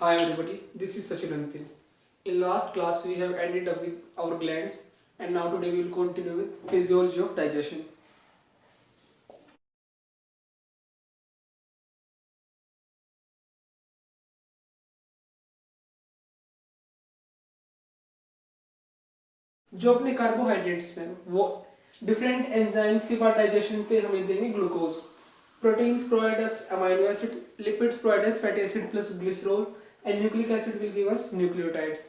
Hi everybody, this is Sachin Antil. In last class we have ended up with our glands and now today we will continue with physiology of digestion. जो अपने carbohydrates हैं वो different enzymes के बाद digestion पे हमें देंगे glucose. Proteins provide us amino acid, lipids provide us fatty acid plus glycerol, and nucleic acid will give us nucleotides.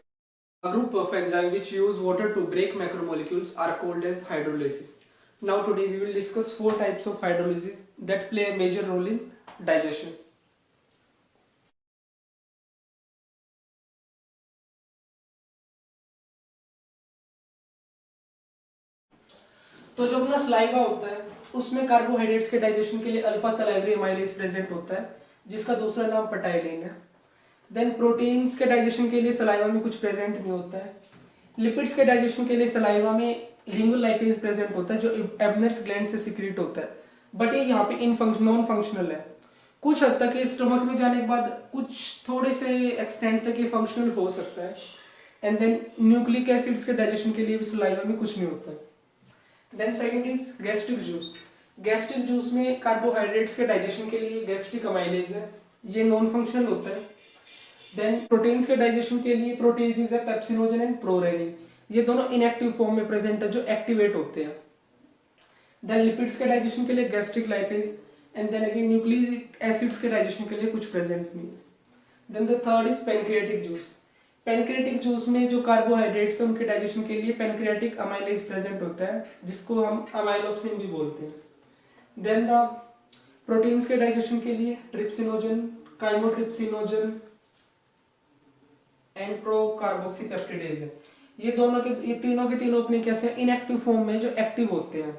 A group of enzymes which use water to break macromolecules are called as hydrolysis. Now today we will discuss four types of hydrolysis that play a major role in digestion. तो जो अपना saliva होता है उसमें carbohydrates के digestion के लिए alpha salivary amylase present होता है जिसका दूसरा नाम पटाइलिन है. देन प्रोटीन्स के डाइजेशन के लिए सलाइवा में कुछ प्रेजेंट नहीं होता है. लिपिड्स के डाइजेशन के लिए सलाइवा में लिंगुअल लाइपेज प्रेजेंट होता है जो एब्नर्स ग्लैंड से सिक्रीट होता है, बट ये यहाँ पे नॉन फंक्शनल है. कुछ हद तक ये स्टमक में जाने के बाद कुछ थोड़े से एक्सटेंट तक ये फंक्शनल हो सकता है. एंड देन न्यूक्लिक एसिड्स के डाइजेशन के लिए भी सलाइवा में कुछ नहीं होता है. Then second is gastric juice. Gastric juice में कार्बोहाइड्रेट्स के डाइजेशन के लिए गैस्ट्रिक अमाइलेज है, ये नॉन फंक्शनल होता है. देन प्रोटीन्स के डाइजेशन के लिए प्रोटीजेज है पेप्सिनोजन एंड प्रोरेनिन, ये दोनों इनएक्टिव फॉर्म में प्रेजेंट है जो एक्टिवेट होते हैं. देन लिपिड्स के डाइजेशन के लिए gastric lipase and then again nucleic acids के डाइजेशन के लिए कुछ प्रेजेंट नहीं है. Then the third is pancreatic juice. Pancreatic juice में जो कार्बोहाइड्रेट्स है उनके डाइजेशन के लिए पेनक्रियाटिक अमाइलेज प्रेजेंट होता है जिसको हम अमाइलोप्सिन भी बोलते हैं. देन द प्रोटीन्स के डाइजेशन के लिए ट्रिप्सिनोजन, काइमोट्रिप्सिनोजन एंड प्रोकार्बोक्सीपेप्टिडेज है. ये तीनों के तीनों अपने कैसे इनएक्टिव फॉर्म में जो एक्टिव होते हैं.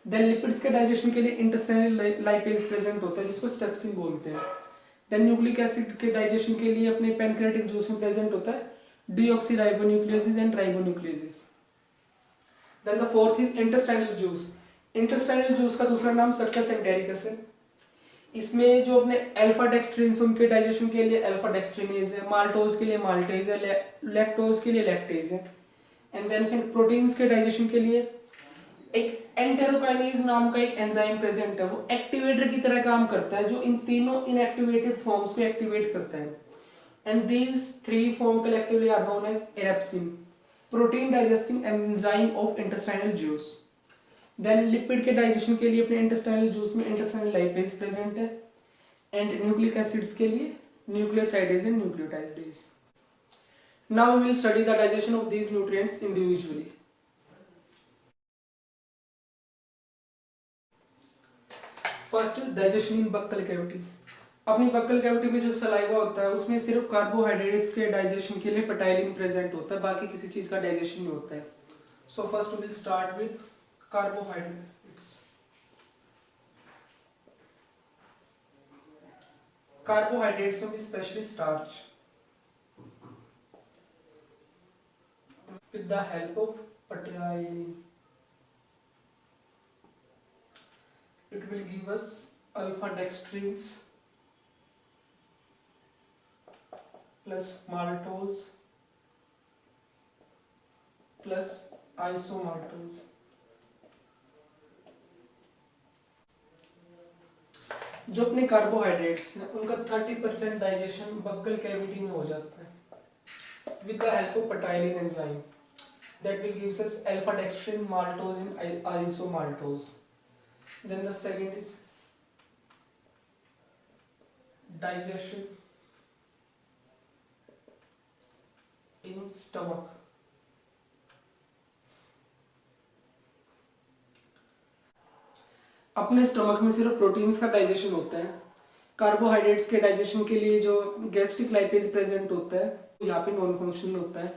देन लिपिड्स के डाइजेशन के लिए इंटेस्टाइनल लाइपेज प्रेजेंट होता है जिसको स्टेप्सिन बोलते हैं. देन न्यूक्लिक एसिड के डाइजेशन के लिए अपने पैनक्रियाटिक जूस में प्रेजेंट होता है deoxyribonuclease and ribonuclease. Then the fourth is intestinal juice. Intestinal juice का दूसरा नाम सर्कस एंटेरिकस है. इसमें जो अपने अल्फा डेक्सट्रिन्स उनके डाइजेशन के लिए अल्फा डेक्सट्रिनेज है, माल्टोज के लिए माल्टेज है, लैक्टोज के लिए लैक्टेज है. एंड देन फिर प्रोटीन्स के डाइजेशन के लिए एक एंटेरोकाइनेज नाम का एक एंजाइम प्रेजेंट है, वो एक्टिवेटर की तरह काम करता है जो इन तीनों इनएक्टिवेटेड फॉर्म्स को एक्टिवेट करता है. And these three form collectively are known as erepsin, protein digesting enzyme of intestinal juice. Then lipid के डाइजेशन के लिए अपने इंटेस्टाइनल जूस में इंटेस्टाइनल लाइपेज प्रेजेंट है एंड न्यूक्लिक एसिड्स के लिए nucleosidase and nucleotidase. Now we will study the digestion of these nutrients individually. First digestion in buccal cavity. अपनी buccal cavity में जो सलाइवा होता है उसमें सिर्फ कार्बोहाइड्रेट्स के डाइजेशन के लिए पटाइलिन प्रेजेंट होता है, बाकी किसी चीज का डाइजेशन नहीं होता है. So first will start with carbohydrates. Carbohydrates में specially starch with the help of ptyalin. It will give us alpha dextrins plus maltose plus isomaltose. जो अपने कार्बोहाइड्रेट्स हैं उनका 30% डाइजेशन बक्कल कैविटी में हो जाता है with the help of ptyalin enzyme that will gives us alpha dextrin, maltose and isomaltose. Then the second is digestion in stomach. अपने stomach में सिर्फ प्रोटीन्स का डाइजेशन होता है. कार्बोहाइड्रेट्स के डाइजेशन के लिए जो गैस्ट्रिक लाइपेज प्रेजेंट होता है यहाँ पे नॉन फंक्शनल होता है.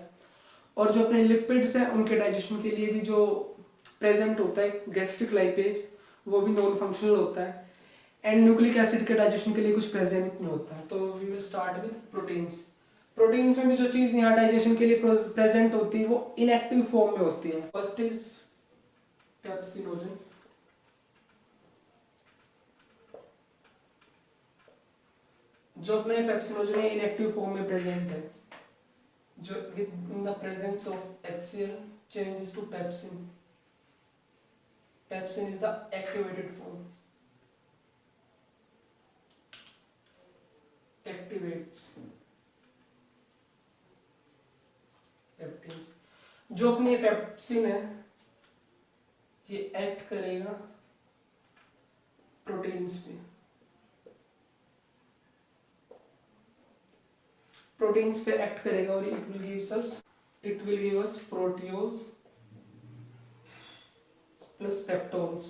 और जो अपने लिपिड्स हैं उनके डाइजेशन के लिए भी जो प्रेजेंट होता है गैस्ट्रिक लाइपेज वो भी नॉन फंक्शनल होता है. एंड न्यूक्लिक एसिड के डाइजेशन के लिए कुछ प्रेजेंट नहीं होता है. तो we will start with proteins. Proteins में भी जो चीज़ यहाँ डाइजेशन के लिए प्रेजेंट होती है वो इनएक्टिव फॉर्म में होती है. First is pepsinogen. जो अपने पेप्सिनोजन है इनएक्टिव फॉर्म में प्रेजेंट है, जो with in the presence of HCl changes to pepsin. Pepsin is the activated form. Activates peptins. जो अपनी पेप्सिन है ये एक्ट करेगा प्रोटीन्स पे, प्रोटीन्स पे एक्ट करेगा और it will give us proteose plus peptones.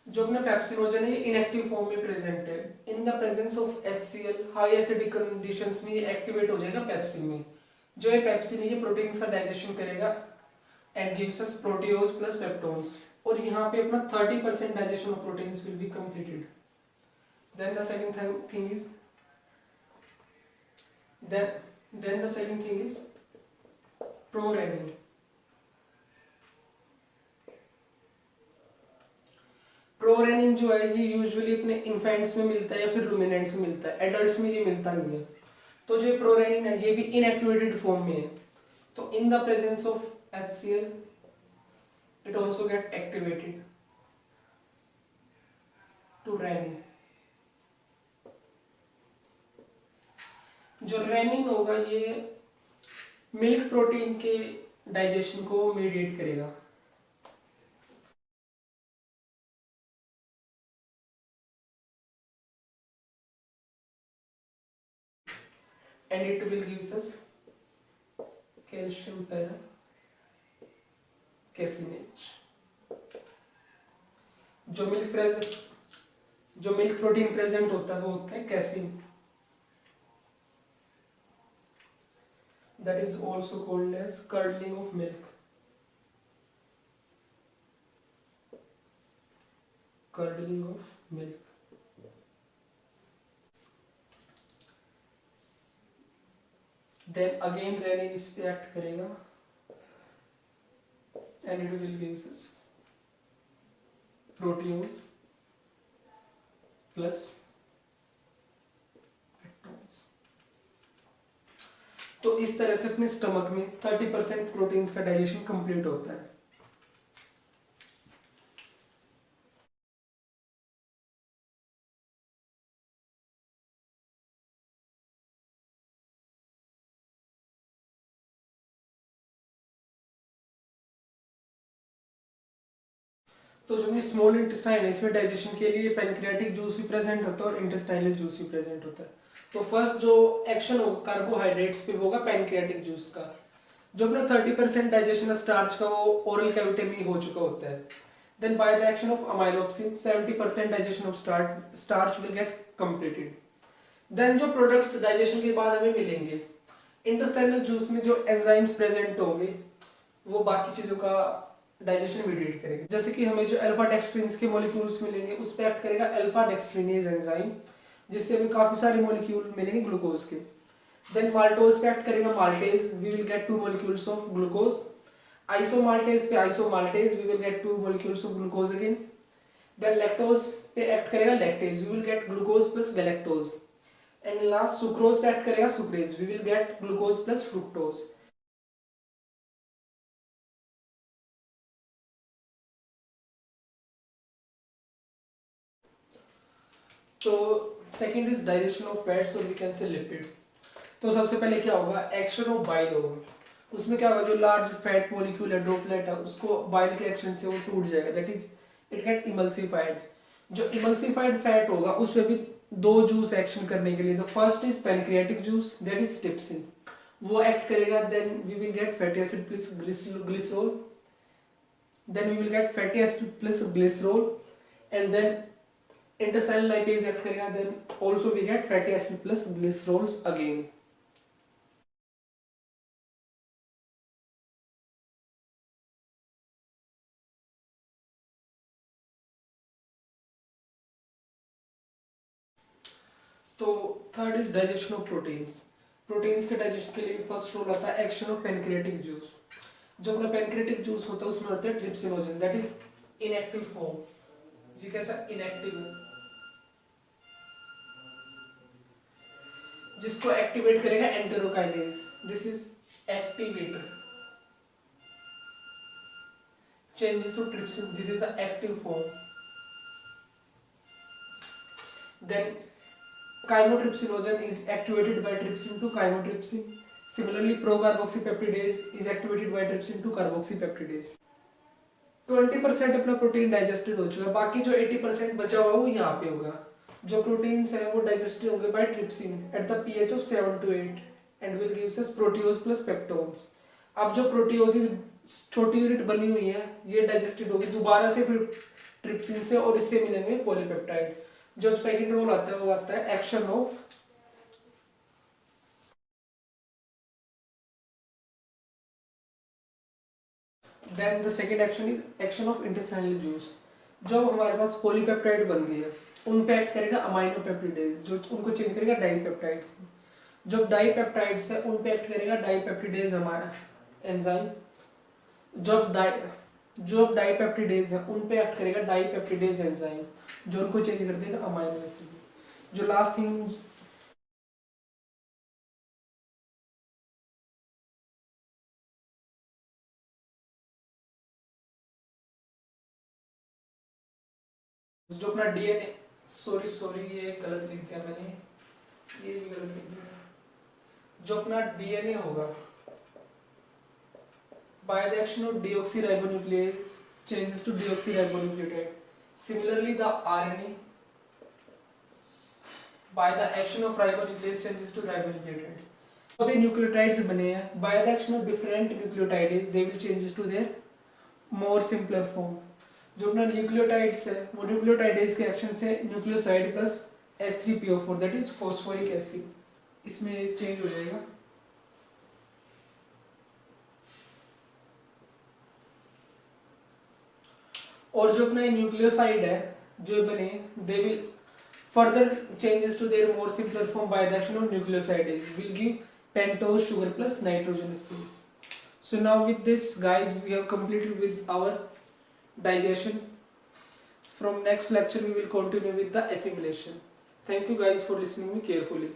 जो अपना पेप्सिनोजन है इनएक्टिव फॉर्म में प्रेजेंट है, in the presence of HCl high acidic conditions में ये एक्टिवेट हो जाएगा पेप्सिन में। जो ये पेप्सिन है ये प्रोटीन्स का डाइजेशन करेगा and gives us proteose plus peptones, और यहाँ पे अपना 30% digestion of proteins will be completed. Then the second thing is then the second thing is prorenin. Prorenin जो है ये यूजुअली अपने इन्फेंट्स में मिलता है या फिर रूमिनेंट्स में मिलता है, एडल्ट्स में ये मिलता नहीं है। तो जो प्रोरेनिन है ये भी इनएक्टिवेटेड फॉर्म में है, तो in the presence of HCl it also get activated to renin. जो रेनिन होगा ये मिल्क प्रोटीन के डाइजेशन को मीडिएट करेगा। And it will gives us calcium para caseinate. जो मिल्क प्रोटीन प्रेजेंट होता है वो होता है casein, that is also called as curdling of milk. Curdling of milk. Then again renin इस पे एक्ट करेगा and it will give us proteins plus peptones. तो इस तरह से अपने स्टमक में 30% प्रोटीन्स का डाइजेशन कंप्लीट होता है। तो जो स्मॉल इंटेस्टाइन है इसमें डाइजेशन के लिए पैनक्रियाटिक जूस भी प्रेजेंट होता है और इंटेस्टाइनल जूस भी प्रेजेंट होता है। तो फर्स्ट जो एक्शन होगा कार्बोहाइड्रेट्स पे होगा पैनक्रियाटिक जूस का। जो अपना 30% डाइजेशन स्टार्च का वो ओरल कैविटी में हो चुका होता है। Then by the action of amylopsin 70% digestion of starch will get completed. Then जो प्रोडक्ट्स डाइजेशन के बाद हमें मिलेंगे, इंटेस्टाइनल जूस में जो एंजाइम्स प्रेजेंट होंगे वो बाकी चीजों का डाइजेशन मीडिएट करेगा। जैसे कि हमें जो अल्फा डेक्सट्रिन्स के मॉलिक्यूल्स मिलेंगे उस पर एक्ट करेगा अल्फा डेक्सट्रिनेज एंजाइम, जिससे हमें काफी सारे मॉलिक्यूल मिलेंगे ग्लूकोज के। देन माल्टोज पे एक्ट करेगा maltase, we will get 2 molecules of glucose. Isomaltase पे isomaltase, we will get 2 molecules of glucose again. Then lactose पे एक्ट करेगा lactase, we will get glucose plus galactose. And last sucrose पे act करेगा sucrase, we will get glucose plus fructose. तो second is digestion of fats और we can say lipids. तो सबसे पहले क्या होगा, एक्शन ऑफ बाइल होगा। उसमें क्या होगा, जो लार्ज फैट मॉलिक्यूल है ड्रॉपलेट है उसको बाइल के एक्शन से वो टूट जाएगा, that is it get emulsified. जो इमल्सिफाइड फैट होगा उस पर भी 2 जूस एक्शन करने के लिए, the first is pancreatic juice that is trypsin, वो एक्ट करेगा। Then we will get fatty acid plus glycerol, then we will get fatty acid plus glycerol and then intestinal lipase act करेगा, then also we get fatty acid plus glycerols again. तो third is digestion of proteins. Proteins के digestion के लिए first role आता है action of pancreatic juice. जो अपना pancreatic juice होता है उसमें होता है trypsinogen that is inactive form. ये कैसा इनएक्टिव है, जिसको एक्टिवेट करेगा enterokinase, this is activator, changes to trypsin, this is the active form. Then chymotrypsinogen is activated by trypsin to chymotrypsin. Similarly, procarboxypeptidase is activated by trypsin to carboxypeptidase. 20% अपना protein digested हो चुका है, बाकी जो 80% बचा हुआ वो यहाँ पे होगा। जो प्रोटीन्स है वो डाइजेस्टेड होंगे by trypsin at the pH of 7 to 8 and will gives us proteose plus peptones. अब जो प्रोटियोज छोटी यूनिट बनी हुई है ये डाइजेस्टेड होगी दोबारा से फिर ट्रिप्सिन से और इससे मिलेंगे पॉलीपेप्टाइड। जब सेकंड रोल आता है वो आता है action of then the second action is action of intestinal juice. जब हमारे पास पॉलीपेप्टाइड बन गई है उन पे एक्ट करेगा अमाइनोपेप्टिडेज जो उनको चेंज करेगा डाइपेप्टाइड्स में। जब डाइपेप्टाइड्स है उन पे एक्ट करेगा डाइपेप्टिडेज हमारा एंजाइम। जब डाइपेप्टिडेज है उन पे एक्ट करेगा डाइपेप्टिडेज एंजाइम जो उनको चेंज कर देगा अमाइनो एसिड में। जो लास्ट थिंग जो अपना डीएनए सॉरी ये गलत लिख दिया मैंने, ये भी गलत लिख दिया। जो अपना डीएनए होगा by the action of deoxyribonuclease changes to deoxyribonucleotide. Similarly, the RNA by the action of ribonuclease changes to ribonucleotides. अब ये न्यूक्लियोटाइड्स बने हैं by the action of different nucleotides they will changes to their more simpler form. जो अपना nucleotides है वो nucleotidase के action से nucleoside plus H3PO4 that is phosphoric acid इसमें चेंज हो जाएगा। और जो अपना न्यूक्लियोसाइड है जो बने they will further changes to their more simpler form by the action of nucleosidase will give pentose sugar plus nitrogen space. So now with this guys we have completed with our digestion. From next lecture we will continue with the assimilation. Thank you guys for listening me carefully.